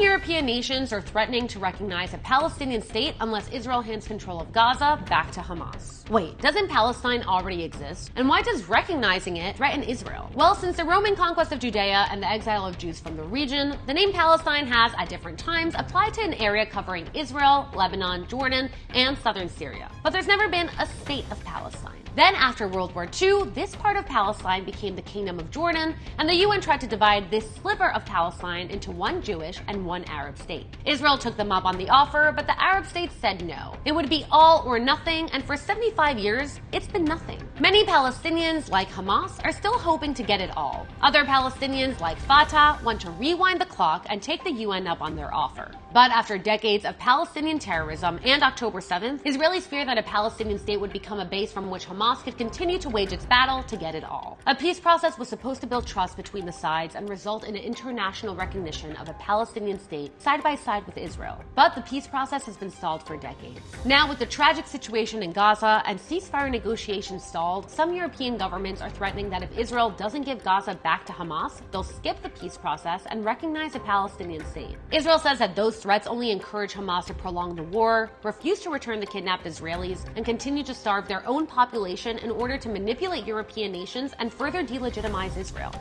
European nations are threatening to recognize a Palestinian state unless Israel hands control of Gaza back to Hamas. Wait, doesn't Palestine already exist? And why does recognizing it threaten Israel? Well, since the Roman conquest of Judea and the exile of Jews from the region, the name Palestine has, at different times, applied to an area covering Israel, Lebanon, Jordan, and southern Syria. But there's never been a state of Palestine. Then, after World War II, this part of Palestine became the Kingdom of Jordan, and the UN tried to divide this sliver of Palestine into one Jewish and one Arab state. Israel took them up on the offer, but the Arab states said no. It would be all or nothing, and for 75 years, it's been nothing. Many Palestinians, like Hamas, are still hoping to get it all. Other Palestinians, like Fatah, want to rewind the clock and take the UN up on their offer. But after decades of Palestinian terrorism and October 7th, Israelis fear that a Palestinian state would become a base from which Hamas could continue to wage its battle to get it all. A peace process was supposed to build trust between the sides and result in an international recognition of a Palestinian state side by side with Israel. But the peace process has been stalled for decades. Now, with the tragic situation in Gaza and ceasefire negotiations stalled, some European governments are threatening that if Israel doesn't give Gaza back to Hamas, they'll skip the peace process and recognize a Palestinian state. Israel says that those threats only encourage Hamas to prolong the war, refuse to return the kidnapped Israelis, and continue to starve their own population in order to manipulate European nations and further delegitimize Israel.